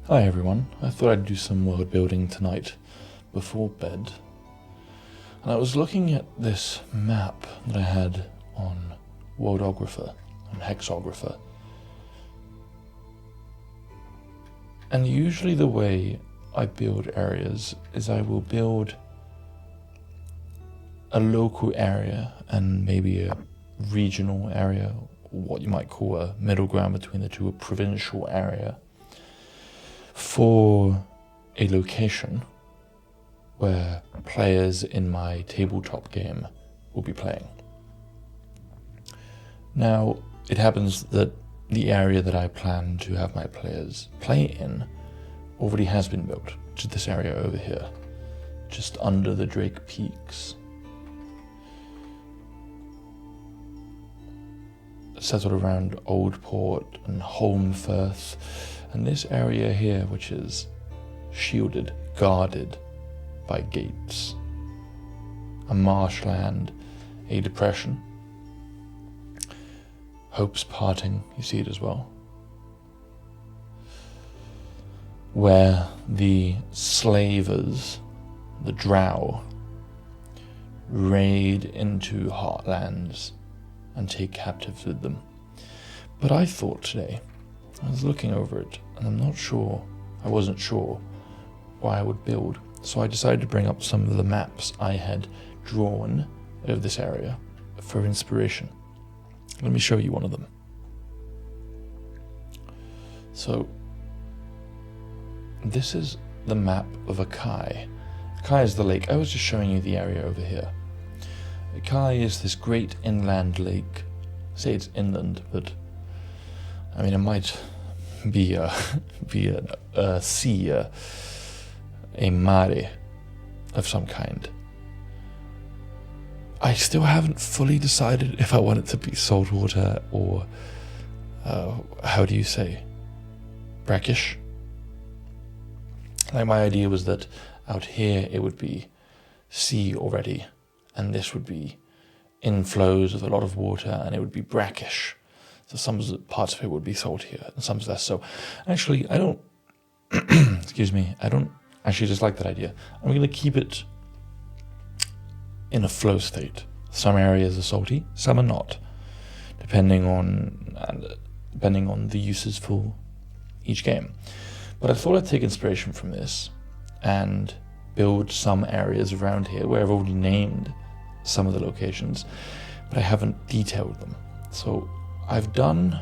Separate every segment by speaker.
Speaker 1: Hi everyone, I thought I'd do some world building tonight before bed. And I was looking at this map that I had on Worldographer and Hexographer. And usually the way I build areas is I will build a local area and maybe a regional area, or what you might call a middle ground between the two, a provincial area, for a location where players in my tabletop game will be playing. Now, it happens that the area that I plan to have my players play in already has been built, which is this area over here, just under the Drake Peaks. Settled around Old Port and Holmfirth, and this area here, which is shielded, guarded by gates, a marshland, a depression, Hope's Parting, you see it as well, where the slavers, the drow, raid into heartlands and take captives with them. But I thought today, I was looking over it, and I wasn't sure why I would build. So I decided to bring up some of the maps I had drawn of this area for inspiration. Let me show you one of them. So, this is the map of Akai. Akai is the lake. I was just showing you the area over here. Akai is this great inland lake. I say it's inland, but I mean it might be a sea, a mare of some kind. I still haven't fully decided if I want it to be saltwater or how do you say, brackish. Like my idea was that out here it would be sea already, and this would be inflows of a lot of water, and it would be brackish. So some parts of it would be saltier, and some less so. Actually, I don't, I don't actually dislike that idea. I'm going to keep it in a flow state. Some areas are salty, some are not, depending on the uses for each game. But I thought I'd take inspiration from this and build some areas around here where I've already named some of the locations, but I haven't detailed them. So I've done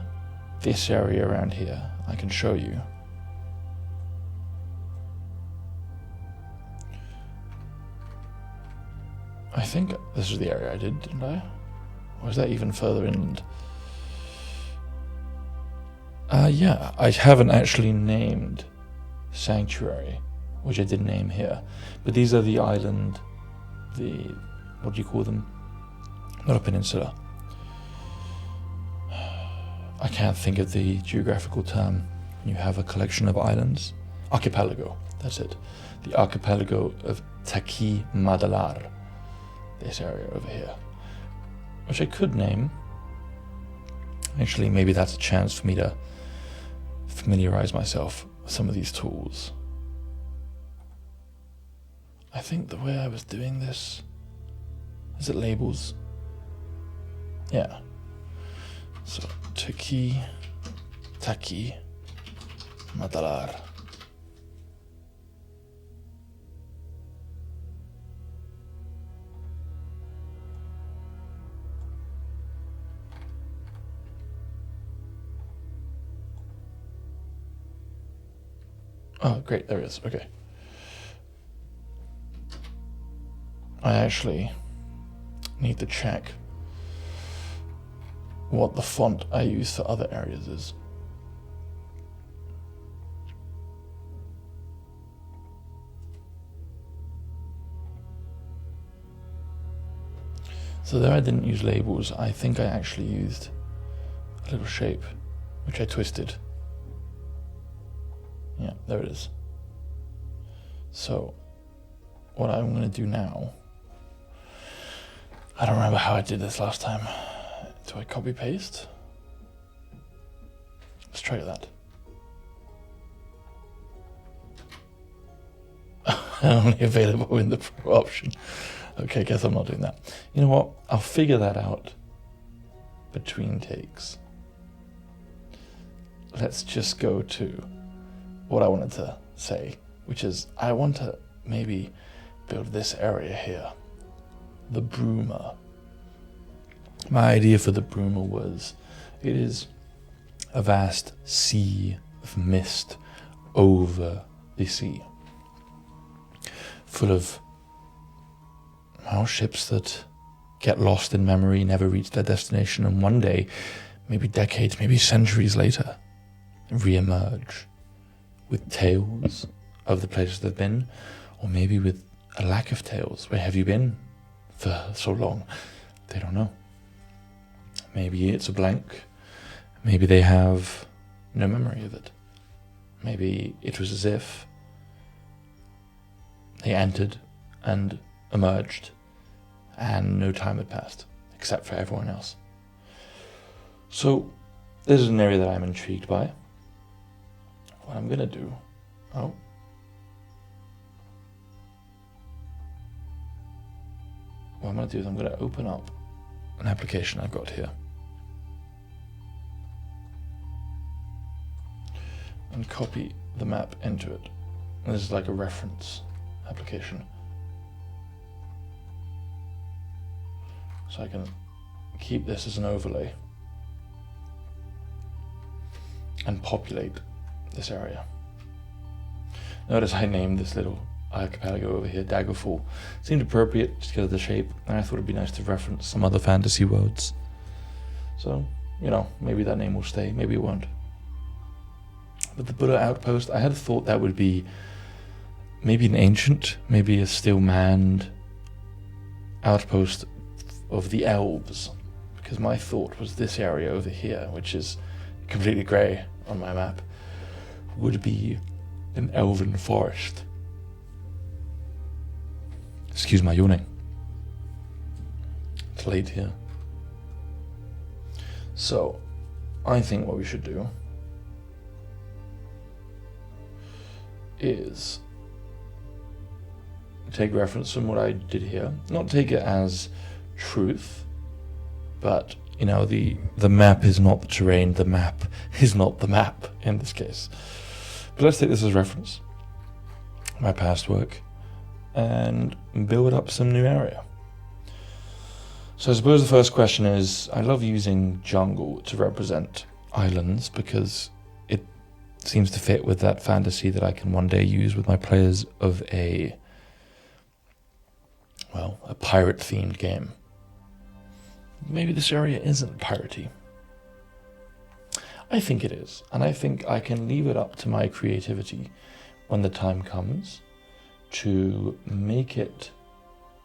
Speaker 1: this area around here. I can show you. I think this is the area I did, didn't I? Or is that even further inland? Yeah, I haven't actually named Sanctuary, which I did name here. But these are the island, what do you call them? Not a peninsula. I can't think of the geographical term. You have a collection of islands. Archipelago, that's it. The archipelago of Taki Madalar. This area over here. Which I could name. Actually, maybe that's a chance for me to familiarize myself with some of these tools. I think the way I was doing this, is it labels? Yeah. So, Taki, Madalar. Oh, great, there it is, okay. I actually need to check what the font I use for other areas is. So there I didn't use labels. I think I actually used a little shape, which I twisted. Yeah, there it is. So, what I'm going to do now, I don't remember how I did this last time. Do I copy paste? Let's try that. Only available in the pro option. Okay, guess I'm not doing that. You know what? I'll figure that out between takes. Let's just go to what I wanted to say, which is I want to maybe build this area here. The Bruma. My idea for the Bruma was it is a vast sea of mist over the sea, full of ships that get lost in memory, never reach their destination, and one day, maybe decades, maybe centuries later, re-emerge with tales of the places they've been, or maybe with a lack of tales. Where have you been for so long? They don't know. Maybe it's a blank. Maybe they have no memory of it. Maybe it was as if they entered and emerged and no time had passed, except for everyone else. So this is an area that I'm intrigued by. What I'm going to do... What I'm going to do is I'm going to open up an application I've got here and copy the map into it. And this is like a reference application. So I can keep this as an overlay and populate this area. Notice I named this little archipelago over here Daggerfall. Seemed appropriate just because of the shape, and I thought it'd be nice to reference some other fantasy worlds. So, maybe that name will stay, maybe it won't. But the Bulla outpost, I had thought that would be maybe an ancient, maybe a still manned outpost of the elves, because my thought was this area over here, which is completely grey on my map, would be an elven forest. Excuse my yawning. It's late here. So, I think what we should do is take reference from what I did here. Not take it as truth, but, the map is not the terrain, the map is not the map in this case. But let's take this as reference, my past work, and build up some new area. So I suppose the first question is, I love using jungle to represent islands because it seems to fit with that fantasy that I can one day use with my players of a pirate-themed game. Maybe this area isn't piratey. I think it is, and I think I can leave it up to my creativity when the time comes to make it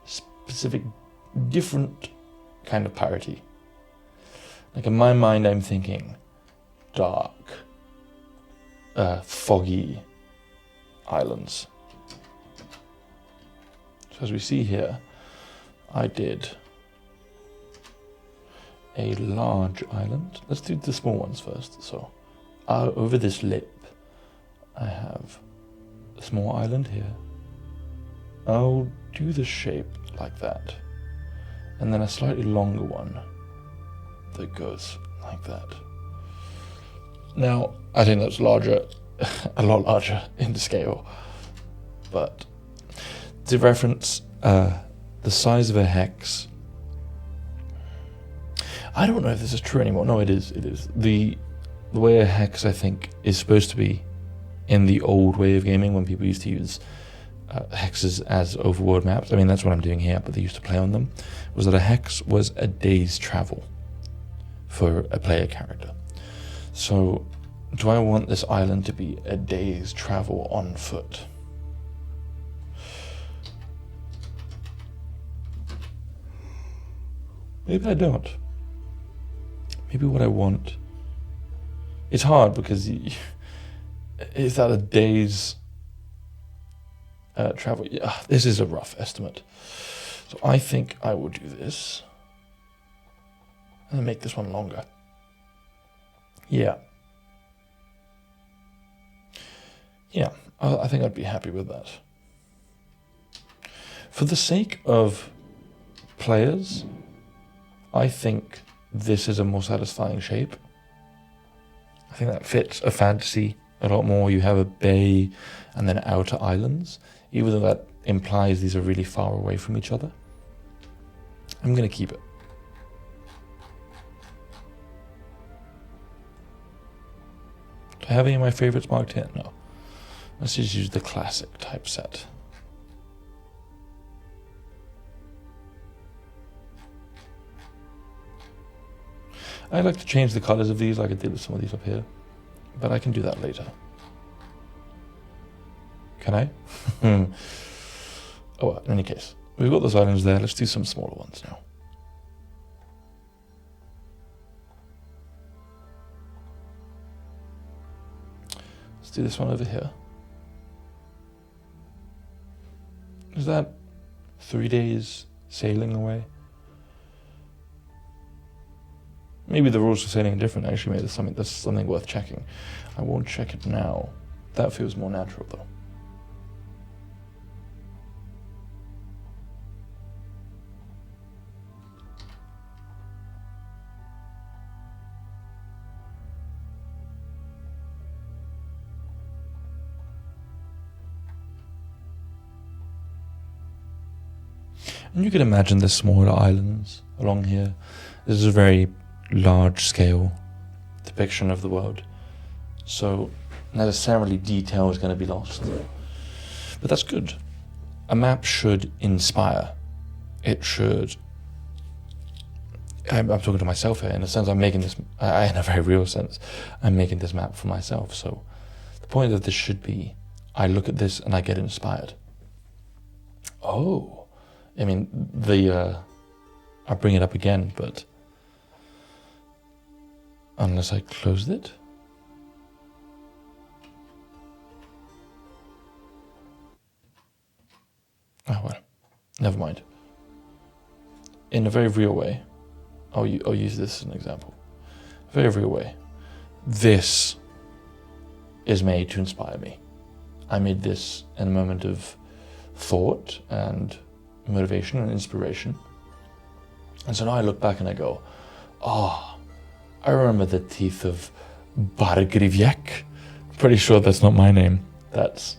Speaker 1: specific, different kind of piratey. Like in my mind, I'm thinking dark, foggy islands. So as we see here, I did a large island. Let's do the small ones first. So over this lip, I have a small island here. I'll do the shape like that. And then a slightly longer one that goes like that. Now, I think that's larger, a lot larger in the scale. But to reference the size of a hex, I don't know if this is true anymore. No, it is. The way a hex, I think, is supposed to be in the old way of gaming when people used to use hexes as overworld maps. I mean, that's what I'm doing here, but they used to play on them. Was that a hex was a day's travel for a player character. So, do I want this island to be a day's travel on foot? Maybe I don't. Maybe what I want... It's hard because is that a day's travel? Yeah, this is a rough estimate. So I think I will do this and make this one longer. Yeah, I think I'd be happy with that. For the sake of players, I think this is a more satisfying shape. I think that fits a fantasy a lot more. You have a bay and then outer islands, even though that implies these are really far away from each other. I'm going to keep it. Do I have any of my favorites marked here? No. Let's just use the classic type set. I like to change the colors of these like I did with some of these up here, but I can do that later. Can I? Oh well, in any case, we've got those islands there. Let's do some smaller ones now. Let's do this one over here. Is that 3 days sailing away? Maybe the rules for sailing are different. Actually, maybe there's something worth checking. I won't check it now. That feels more natural, though. And you can imagine the smaller islands along here. This is a very large-scale depiction of the world, so necessarily detail is going to be lost. But that's good. A map should inspire. It should... I'm talking to myself here. In a sense, I'm making this... in a very real sense, I'm making this map for myself. So the point of this should be, I look at this and I get inspired. Oh, I mean, I'll bring it up again, but unless I closed it. Oh well, never mind. In a very real way, I'll use this as an example. Very real way. This is made to inspire me. I made this in a moment of thought and motivation and inspiration. And so now I look back and I go, I remember the teeth of Bargrivjek. Pretty sure that's not my name. That's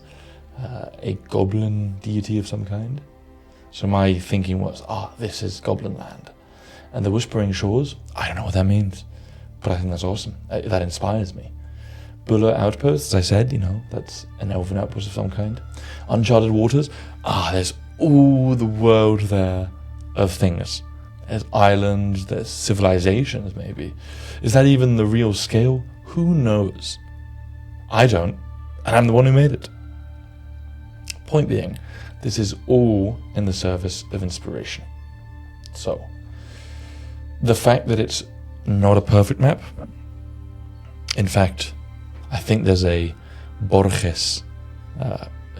Speaker 1: a goblin deity of some kind. So my thinking was, this is Goblin Land. And the Whispering Shores, I don't know what that means, but I think that's awesome. That inspires me. Bulla Outpost, as I said, that's an elven outpost of some kind. Uncharted Waters, there's all the world there of things. There's islands, there's civilizations maybe. Is that even the real scale? Who knows? I don't, and I'm the one who made it. Point being, this is all in the service of inspiration. So, the fact that it's not a perfect map, in fact, I think there's a Borges,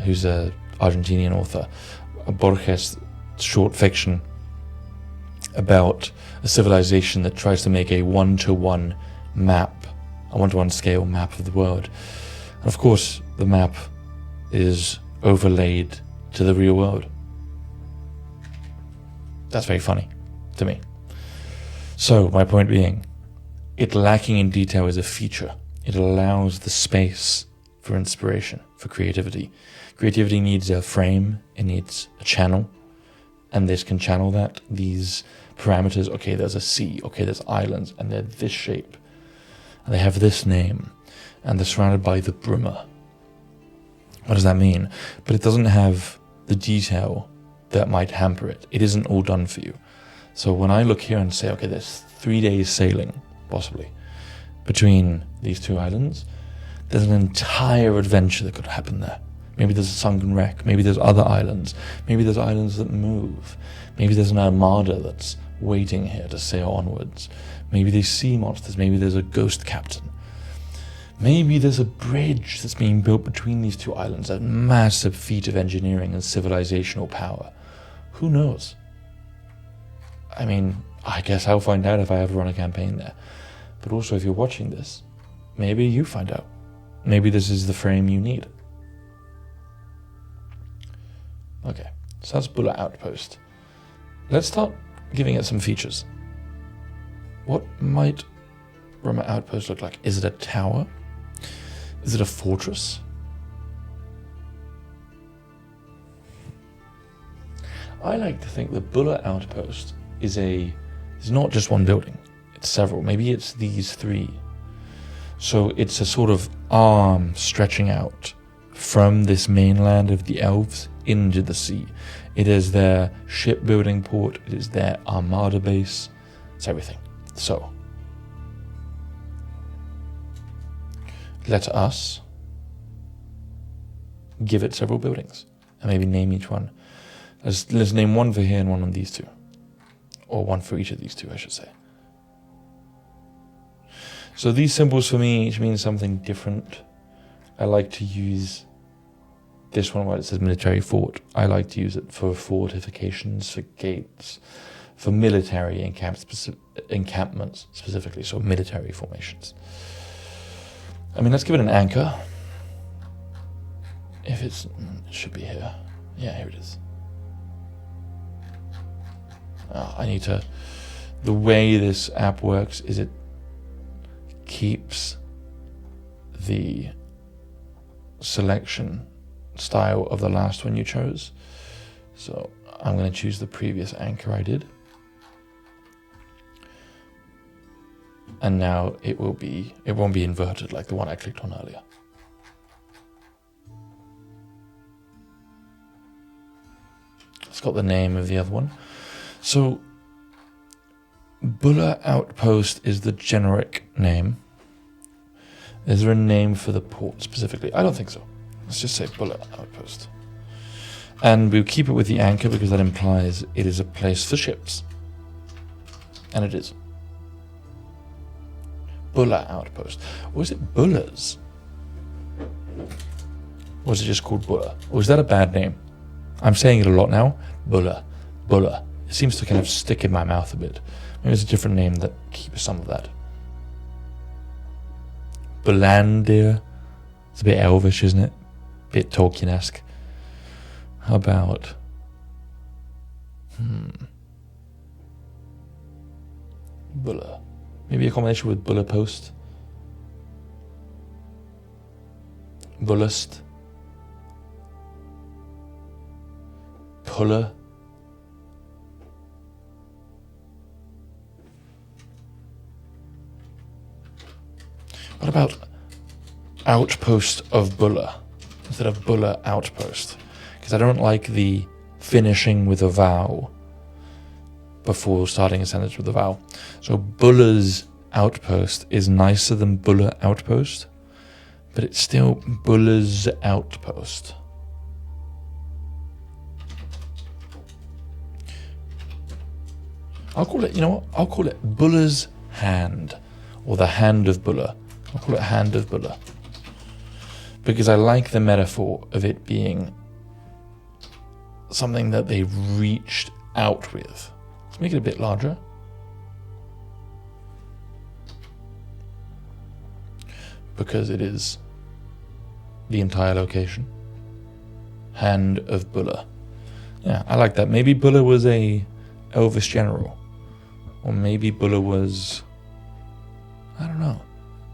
Speaker 1: who's an Argentinian author, a Borges short fiction about a civilization that tries to make a one-to-one map, a one-to-one scale map of the world. And of course, the map is overlaid to the real world. That's very funny to me. So, my point being, it lacking in detail is a feature. It allows the space for inspiration, for creativity. Creativity needs a frame, it needs a channel, and this can channel that. These parameters, okay, there's a sea, okay, there's islands, and they're this shape, and they have this name, and they're surrounded by the Brummer. What does that mean? But it doesn't have the detail that might hamper it. It isn't all done for you. So when I look here and say, okay, there's 3 days sailing, possibly, between these two islands, there's an entire adventure that could happen there. Maybe there's a sunken wreck, maybe there's other islands, maybe there's islands that move, maybe there's an armada that's waiting here to sail onwards, maybe there's sea monsters, maybe there's a ghost captain, maybe there's a bridge that's being built between these two islands, a massive feat of engineering and civilizational power. Who knows? I mean, I guess I'll find out if I ever run a campaign there. But also, if you're watching this, maybe you find out. Maybe this is the frame you need. Okay, So that's Bulla Outpost. Let's start giving it some features. What might Dormant Outpost look like? Is it a tower? Is it a fortress? I like to think the Bulla Outpost is not just one building. It's several. Maybe it's these three. So it's a sort of arm stretching out from this mainland of the elves into the sea. It is their shipbuilding port. It is their armada base. It's everything. So let us give it several buildings and maybe name each one. Let's name one for here and one on these two. Or one for each of these two, I should say. So these symbols for me each mean something different. I like to use this one where it says military fort. I like to use it for fortifications, for gates, for military encampments specifically, so military formations. I mean, let's give it an anchor. If it should be here. Yeah, here it is. The way this app works is it keeps the selection style of the last one you chose. So I'm going to choose the previous anchor I did. And now it won't be inverted like the one I clicked on earlier. It's got the name of the other one. So Bulla Outpost is the generic name. Is there a name for the port specifically? I don't think so. Let's just say Bulla Outpost. And we'll keep it with the anchor because that implies it is a place for ships. And it is. Bulla Outpost. Or is it Bulla's? Or is it just called Bulla? Or is that a bad name? I'm saying it a lot now. Bulla. Bulla. It seems to kind of stick in my mouth a bit. Maybe it's a different name that keeps some of that. Bullandir. It's a bit elvish, isn't it? A bit Tolkien-esque. How about... Bulla. Maybe a combination with Bulla Post. Bullust. Puller. What about Outpost of Bulla instead of Bulla Outpost? Because I don't like the finishing with a vowel before starting a sentence with a vowel. So Bulla's Outpost is nicer than Bulla Outpost, but it's still Bulla's Outpost. I'll call it, you know what? I'll call it Bulla's Hand, or the Hand of Bulla. I'll call it Hand of Bulla. Because I like the metaphor of it being something that they reached out with. Let's make it a bit larger. Because it is the entire location. Hand of Bulla. Yeah, I like that. Maybe Bulla was a Elvish general. Or maybe Bulla was... I don't know.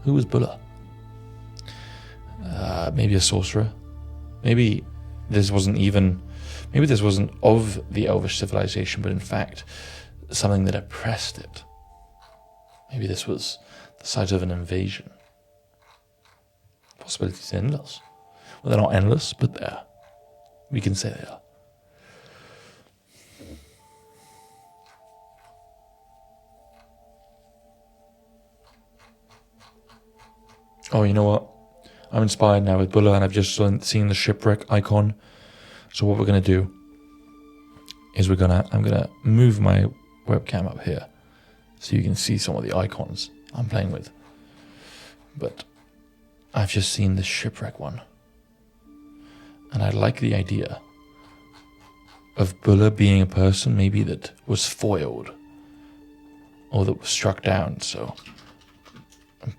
Speaker 1: Who was Bulla? Maybe a sorcerer. Maybe this wasn't of the Elvish civilization, but in fact something that oppressed it. Maybe this was the site of an invasion. Possibilities endless. Well, they're not endless, but they're. We can say they are. Oh, you know what? I'm inspired now with Bulla, and I've just seen the shipwreck icon. So what we're going to do is I'm going to move my webcam up here so you can see some of the icons I'm playing with. But I've just seen the shipwreck one. And I like the idea of Bulla being a person maybe that was foiled or that was struck down. So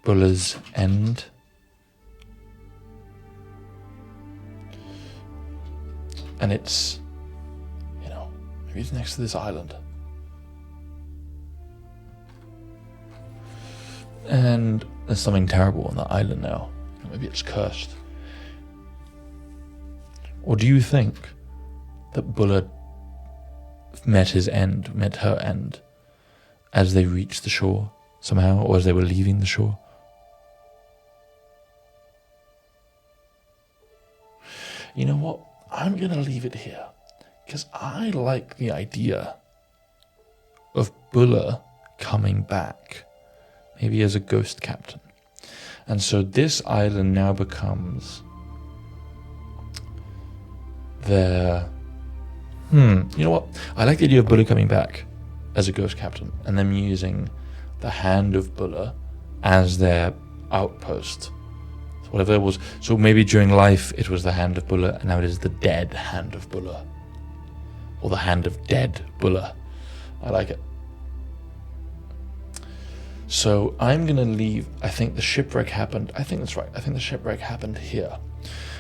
Speaker 1: Bulla's End. And it's Maybe it's next to this island. And there's something terrible on that island now. Maybe it's cursed. Or do you think that Bulla met her end, as they reached the shore somehow, or as they were leaving the shore? You know what? I'm going to leave it here, because I like the idea of Bulla coming back, maybe as a ghost captain. And so this island now becomes their... You know what? I like the idea of Bulla coming back as a ghost captain, and them using the hand of Bulla as their outpost. So whatever it was. So maybe during life it was the hand of Bulla, and now it is the dead hand of Bulla. Or the hand of dead Bulla. I like it. So I'm going to leave... I think the shipwreck happened... I think that's right. I think the shipwreck happened here.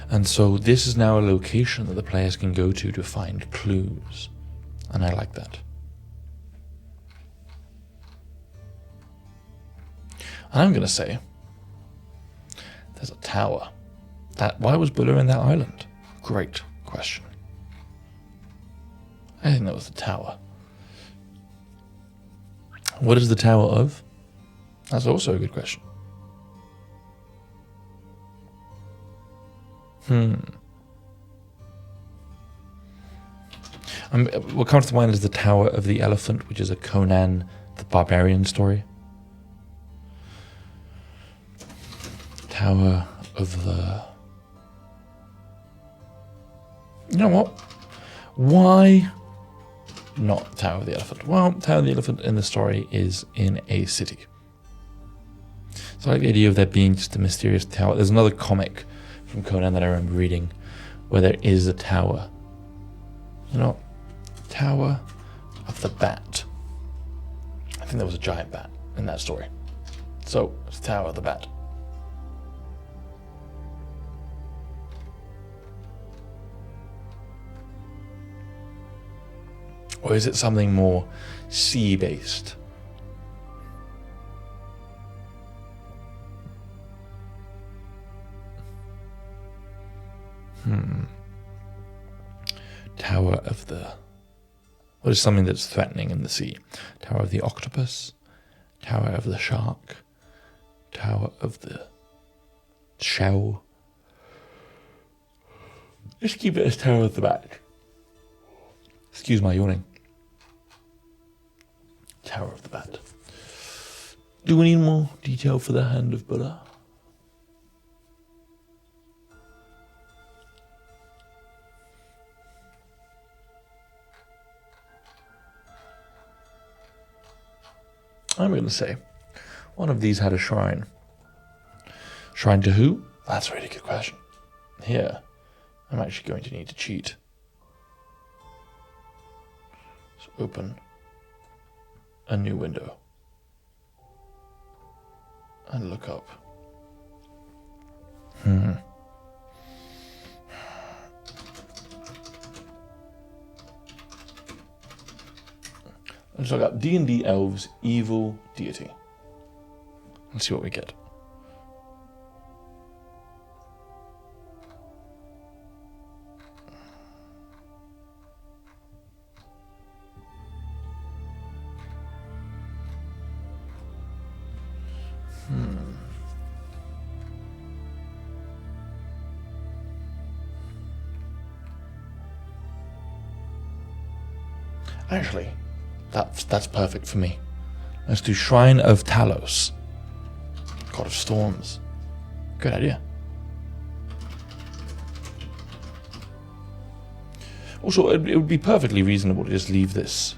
Speaker 1: And so this is now a location that the players can go to find clues. And I like that. And I'm going to say... there's a tower. Why was Bulla in that island? Great question. I think that was the tower. What is the tower of? That's also a good question. What comes to mind is the Tower of the Elephant, which is a Conan the Barbarian story. Tower of the... You know what? Why not Tower of the Elephant? Well, Tower of the Elephant in the story is in a city. So I like the idea of there being just a mysterious tower. There's another comic from Conan that I remember reading where there is a tower. You know, Tower of the Bat. I think there was a giant bat in that story. So, it's Tower of the Bat. Or is it something more sea-based? Tower of the... What is something that's threatening in the sea? Tower of the octopus? Tower of the shark? Tower of the shell? Let's keep it as Tower of the Bat. Excuse my yawning. Tower of the Bat. Do we need more detail for the hand of Bulla? I'm going to say one of these had a shrine. Shrine to who? That's a really good question. Here, I'm actually going to need to cheat. So open a new window and look up. Let's look up D&D Elves Evil Deity. Let's see what we get. Actually, that's perfect for me. Let's do Shrine of Talos, God of Storms. Good idea. Also, it would be perfectly reasonable to just leave this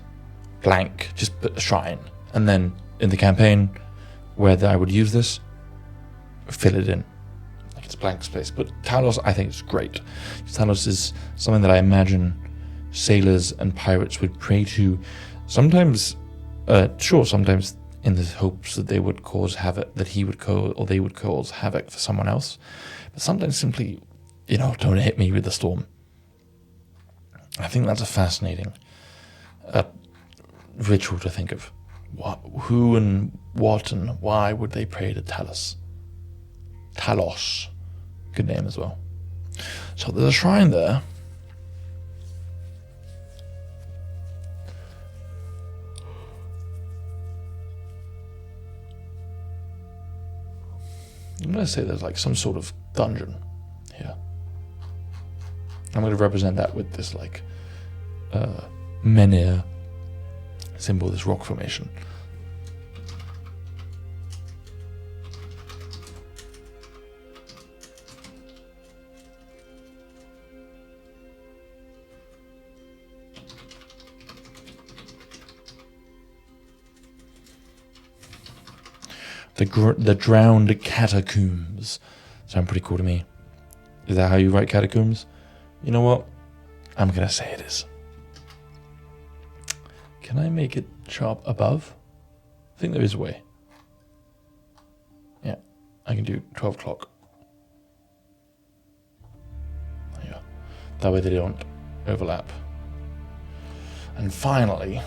Speaker 1: blank, just put the shrine, and then in the campaign where I would use this, fill it in. Like it's blank space. But Talos, I think, is great. Talos is something that I imagine sailors and pirates would pray to, sometimes sometimes in the hopes that they would cause havoc, that he would they would cause havoc for someone else, but sometimes simply, don't hit me with the storm. I think that's a fascinating ritual to think of. Who and what and why would they pray to Talos? Talos. Good name as well. So there's a shrine there. I'm going to say there's like some sort of dungeon here. I'm going to represent that with this like menhir symbol, this rock formation. The drowned catacombs sound pretty cool to me. Is that how you write catacombs? You know what? I'm gonna say it is. Can I make it sharp above? I think there is a way. Yeah, I can do 12 o'clock. There you go. That way they don't overlap. And finally,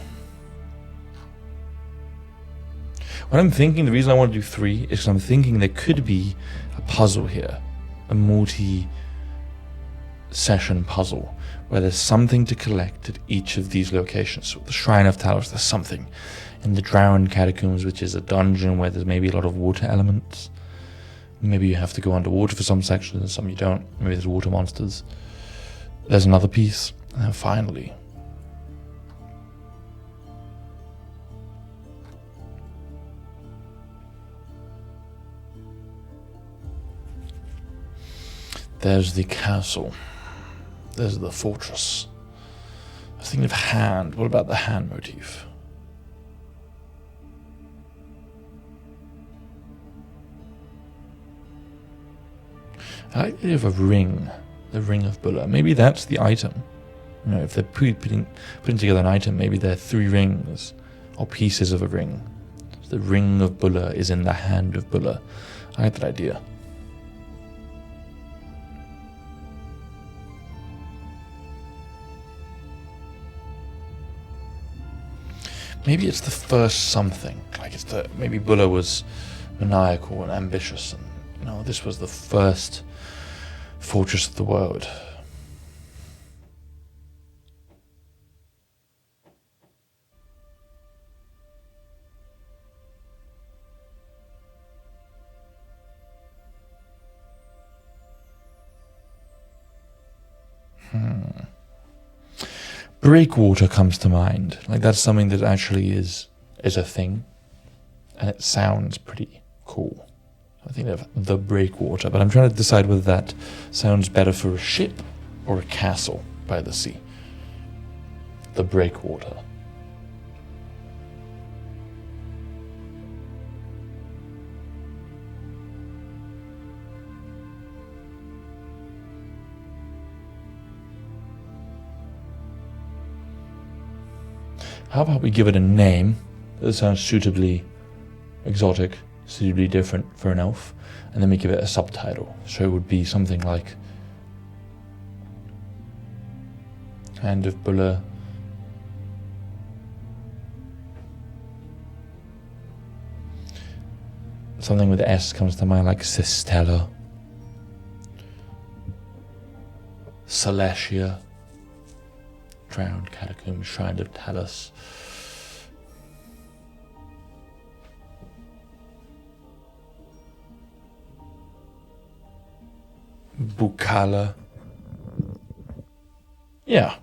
Speaker 1: what I'm thinking, the reason I want to do 3 is because I'm thinking there could be a puzzle here, a multi-session puzzle, where there's something to collect at each of these locations. So the Shrine of Talos, there's something. In the Drowned Catacombs, which is a dungeon where there's maybe a lot of water elements. Maybe you have to go underwater for some sections, and some you don't. Maybe there's water monsters. There's another piece. And then finally, there's the castle. There's the fortress. I was thinking of hand. What about the hand motif? I like the idea of a ring. The ring of Bulla. Maybe that's the item. You know, if they're putting together an item, maybe there are 3 rings or pieces of a ring. So the ring of Bulla is in the hand of Bulla. I like that idea. Maybe it's the first something. Like maybe Bulla was maniacal and ambitious, and this was the first fortress of the world. Breakwater comes to mind. Like that's something that actually is a thing, and it sounds pretty cool. I think of the breakwater, but I'm trying to decide whether that sounds better for a ship or a castle by the sea. The breakwater. How about we give it a name that sounds suitably exotic, suitably different for an elf, and then we give it a subtitle. So it would be something like Hand of Bulla, something with S comes to mind, like Sistella, Celestia, Drowned Catacombs, Shrine of Talos. Bulla. Yeah.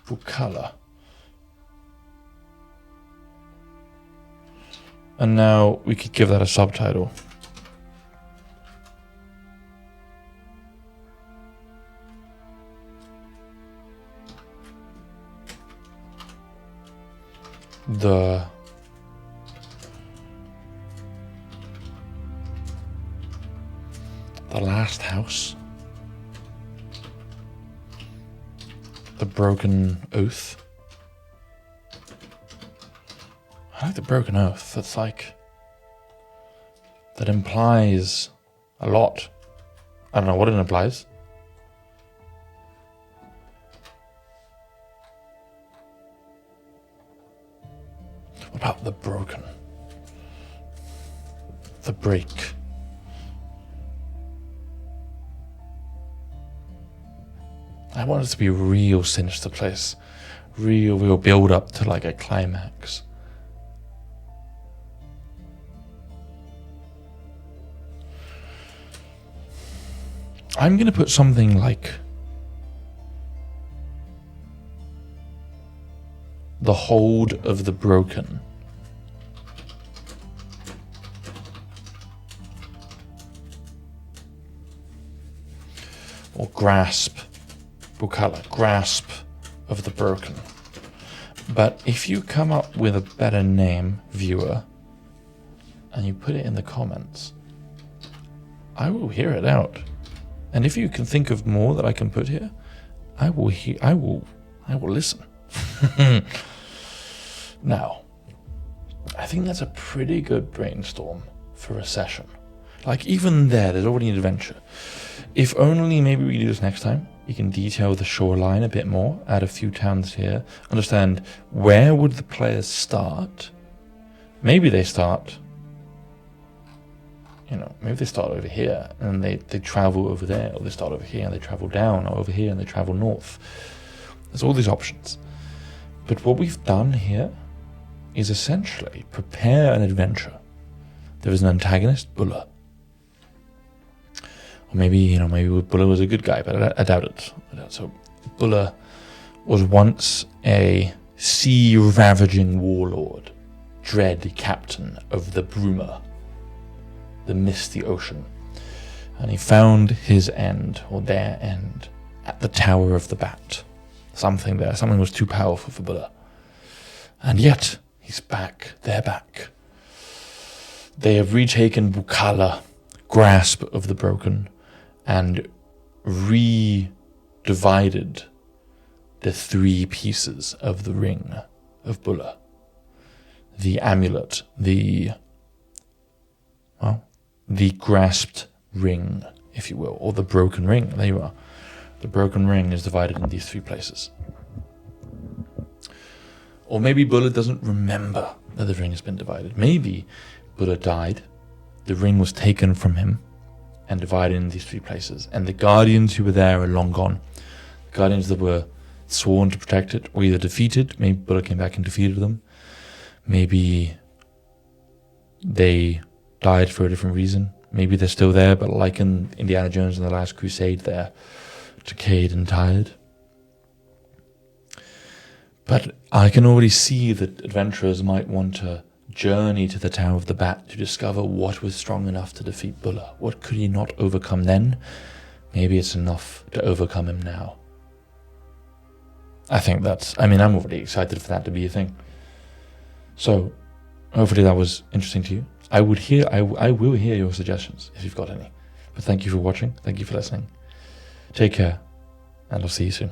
Speaker 1: Bulla. And now we could give that a subtitle. The last house. The broken oath. I like the broken oath. That's like, that implies a lot. I don't know what it implies. What about the broken? The break. I want it to be a real sinister place. Real build up to like a climax. I'm going to put something like the hold of the broken. Or grasp. Bulla, grasp of the broken. But if you come up with a better name, viewer, and you put it in the comments, I will hear it out. And if you can think of more that I can put here, I will listen. Now, I think that's a pretty good brainstorm for a session. Like even there's already an adventure. If only maybe we do this next time. You can detail the shoreline a bit more, add a few towns here, understand where would the players start. Maybe they start, maybe they start over here and they travel over there, or they start over here and they travel down, or over here and they travel north. There's all these options. But what we've done here is essentially prepare an adventure. There is an antagonist, Bulla. Or maybe Bulla was a good guy, but I doubt it. So Bulla was once a sea-ravaging warlord, dread captain of the Bruma, the misty ocean. And he found his end, or their end, at the Tower of the Bat. Something was too powerful for Bulla. And yet, he's back, they're back. They have retaken Bulla, grasp of the broken, and re-divided the three pieces of the ring of Bulla. The amulet, the grasped ring, if you will, or the broken ring. There you are. The broken ring is divided in these three places. Or maybe Bulla doesn't remember that the ring has been divided. Maybe Bulla died, the ring was taken from him, and divided in these three places. And the guardians who were there are long gone. The guardians that were sworn to protect it were either defeated, maybe Bulla came back and defeated them. Maybe they died for a different reason. Maybe they're still there, but like in Indiana Jones and the Last Crusade, they're decayed and tired. But I can already see that adventurers might want to journey to the Tower of the Bat to discover what was strong enough to defeat Bulla. What could he not overcome then? Maybe it's enough to overcome him now. I'm already excited for that to be a thing. So, hopefully that was interesting to you. I will hear your suggestions if you've got any. But thank you for watching. Thank you for listening. Take care, and I'll see you soon.